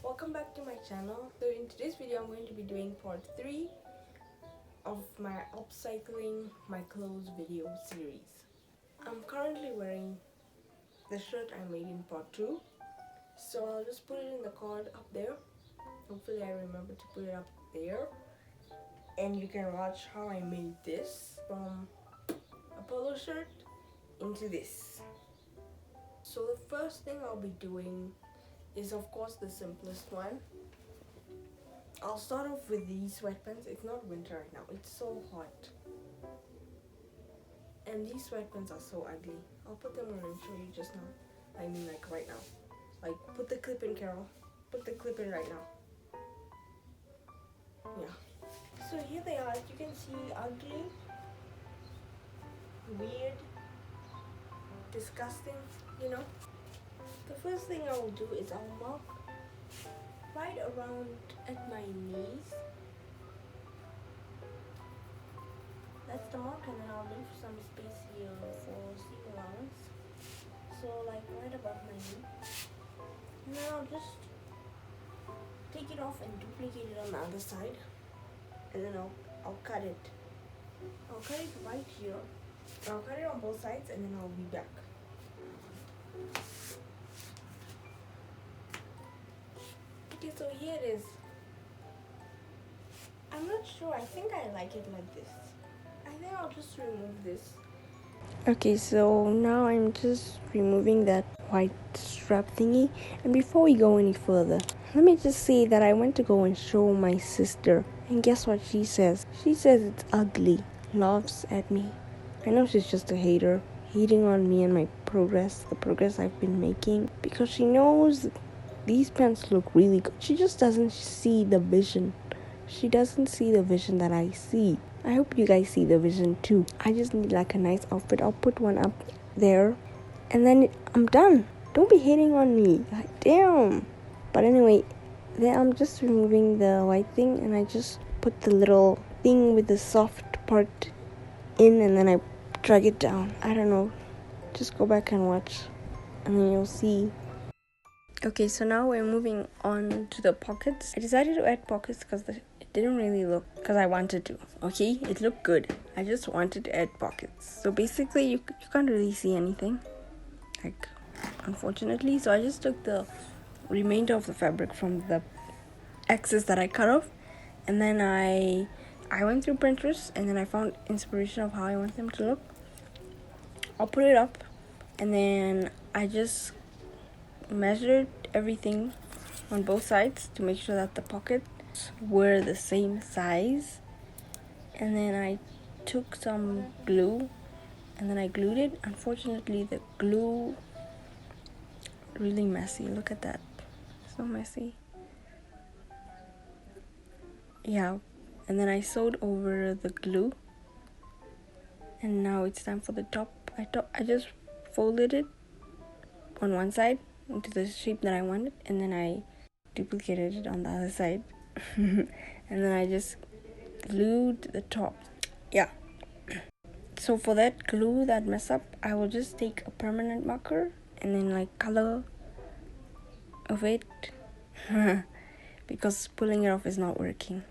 Welcome back to my channel. So in today's video I'm going to be doing part 3 of my upcycling my clothes video series. I'm currently wearing the shirt I made in part 2, so I'll just put it in the card up there. Hopefully I remember to put it up there, and you can watch how I made this from a polo shirt into this. So the first thing I'll be doing is of course the simplest one. I'll start off with these sweatpants. It's not winter right now, it's so hot. And these sweatpants are so ugly. I'll put them on and show you just now. I mean like right now. Like put the clip in, Carol. Put the clip in right now. Yeah. So here they are. As you can see, ugly, weird, disgusting, you know. The first thing I will do is I'll mark right around at my knees. That's the mark, and then I'll leave some space here for seam allowance. So like right above my knee. And then I'll just take it off and duplicate it on the other side. And then I'll cut it. I'll cut it right here. I'll cut it on both sides, and then I'll be back. Okay, so here it is. I'm not sure. I think I like it like this. I think I'll just remove this. Okay, so now I'm just removing that white strap thingy. And before we go any further, let me just say that I went to go and show my sister. And guess what she says? She says it's ugly. Laughs at me. I know she's just a hater. Hating on me and my progress. The progress I've been making. Because she knows these pants look really good. She just doesn't see the vision. She doesn't see the vision that I see. I hope you guys see the vision too. I just need like a nice outfit. I'll put one up there. And then I'm done. Don't be hating on me. Like, damn. But anyway, then I'm just removing the white thing. And I just put the little thing with the soft part in. And then I drag it down. I don't know. Just go back and watch. And then you'll see. Okay, so now we're moving on to the pockets. I decided to add pockets because it didn't really look, because I wanted to. Okay, it looked good. I just wanted to add pockets. So basically, you can't really see anything, like, unfortunately. So I just took the remainder of the fabric from the excess that I cut off, and then I went through Pinterest, and then I found inspiration of how I want them to look. I'll put it up, and then I just measured everything on both sides to make sure that the pockets were the same size. And then I took some glue and then I glued it. Unfortunately, the glue really messy. Look at that, so messy. Yeah, and then I sewed over the glue, and now it's time for the top. I just folded it on one side into the shape that I wanted, and then I duplicated it on the other side. And then I just glued the top. Yeah. So for that glue that mess up, I will just take a permanent marker and then like color of it because pulling it off is not working.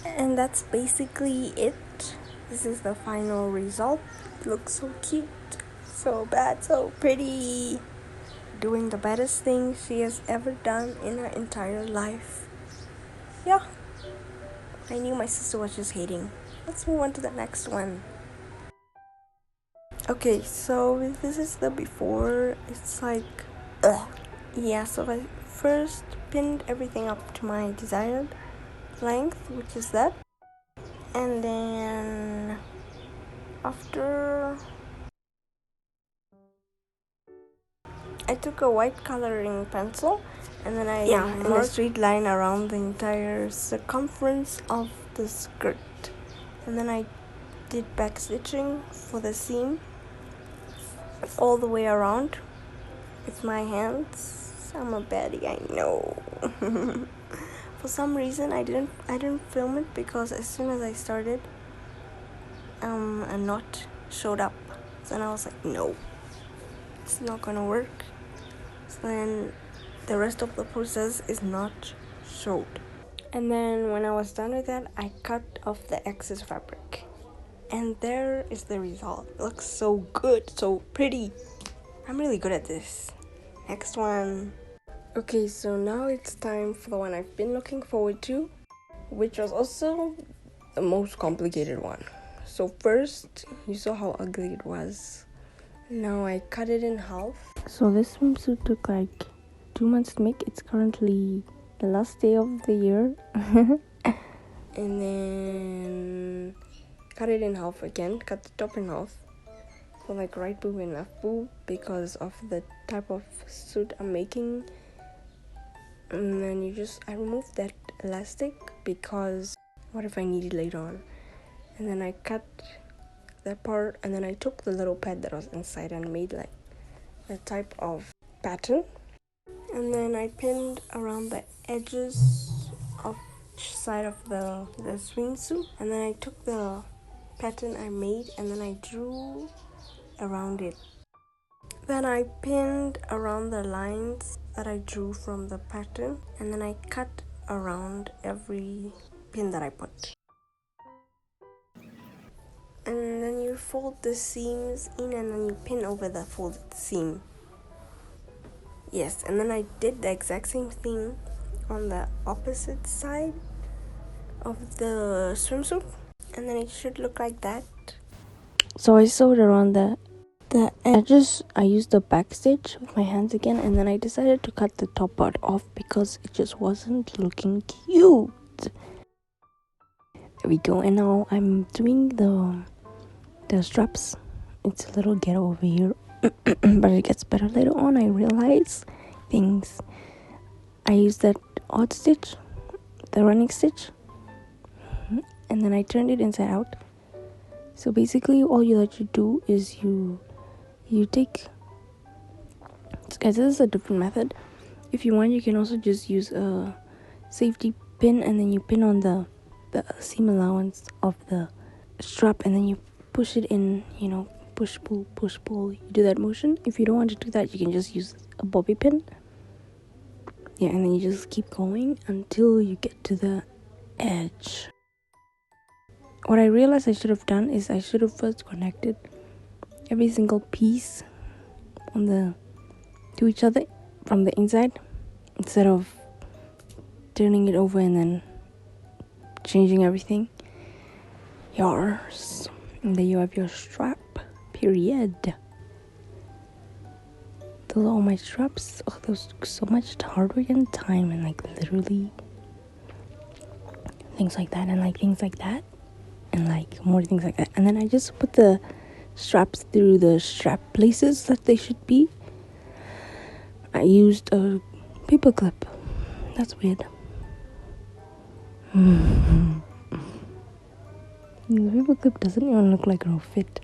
And that's basically it. This is the final result. It looks so cute, so bad, so pretty. Doing the baddest thing she has ever done in her entire life. Yeah, I knew my sister was just hating. Let's move on to the next one. Okay, so this is the before. It's like, yeah, so I first pinned everything up to my desired length, which is that. And then after, I took a white coloring pencil and then I marked a straight line around the entire circumference of the skirt. And then I did back stitching for the seam all the way around with my hands. I'm a baddie, I know. For some reason I didn't film it because as soon as I started, a knot showed up. So then I was like, no, it's not gonna work. and the rest of the process is not showed. And then when I was done with that, I cut off the excess fabric. And there is the result. It looks so good, so pretty. I'm really good at this. Next one. Okay, so now it's time for the one I've been looking forward to, which was also the most complicated one. So first, you saw how ugly it was. Now I cut it in half. So this swimsuit took like 2 months to make. It's currently the last day of the year. And then cut it in half again. Cut the top in half. So like right boob and left boob because of the type of suit I'm making. And then I removed that elastic because what if I need it later on? And then I cut that part, and then I took the little pad that was inside and made like a type of pattern. And then I pinned around the edges of each side of the swimsuit. And then I took the pattern I made and then I drew around it. Then I pinned around the lines that I drew from the pattern, and then I cut around every pin that I put. And then you fold the seams in and then you pin over the folded seam. Yes, and then I did the exact same thing on the opposite side of the swimsuit, and then it should look like that. So I sewed around the edges. I used the back stitch with my hands again, and then I decided to cut the top part off because it just wasn't looking cute. There we go. And now I'm doing the straps. It's a little ghetto over here, but it gets better later on. I realize things. I used that odd stitch, the running stitch, and then I turned it inside out. So basically all you let you do is you take, guys, this is a different method. If you want, you can also just use a safety pin, and then you pin on the seam allowance of the strap, and then you push it in, push pull, you do that motion. If you don't want to do that, you can just use a bobby pin. Yeah, and then you just keep going until you get to the edge. What I realized I should have done is I should have first connected every single piece to each other from the inside, instead of turning it over and then changing everything. Yours. And then you have your strap. Period. Those are all my straps. Oh, those took so much hard work and time, and like literally things like that, and like things like that, and like more things like that. And then I just put the straps through the strap places that they should be. I used a paper clip. That's weird. The paper clip doesn't even look like it'll fit.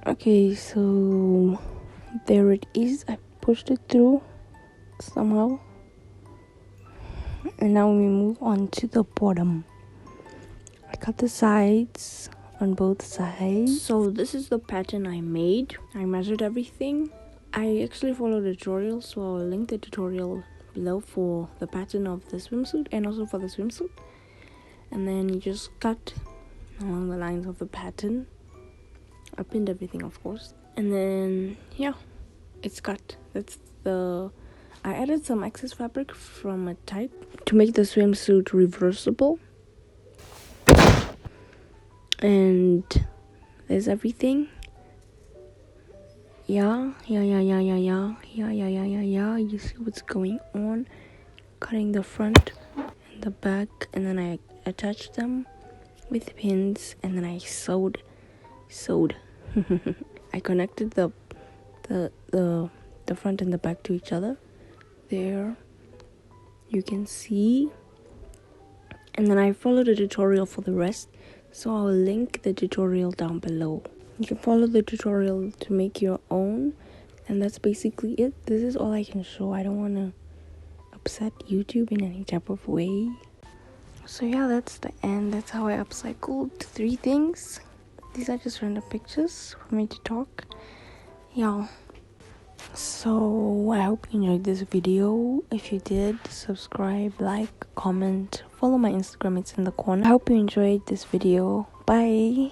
Okay, so there it is. I pushed it through somehow. And now we move on to the bottom. I cut the sides on both sides. So this is the pattern I made. I measured everything. I actually followed a tutorial, so I'll link the tutorial below for the pattern of the swimsuit and also for the swimsuit. And then you just cut along the lines of the pattern. I pinned everything, of course. And then, yeah, it's cut. I added some excess fabric from a type to make the swimsuit reversible. And there's everything. Yeah. You see what's going on. Cutting the front and the back, and then I attached them with pins, and then I sewed. I connected the front and the back to each other. There, you can see. And then I followed a tutorial for the rest, so I'll link the tutorial down below. You can follow the tutorial to make your own, and that's basically it. This is all I can show. I don't want to upset YouTube in any type of way. So yeah, that's the end. That's how I upcycled 3 things. These are just random pictures for me to talk. Yeah. So I hope you enjoyed this video. If you did, subscribe, like, comment, follow my Instagram, it's in the corner. I hope you enjoyed this video. Bye.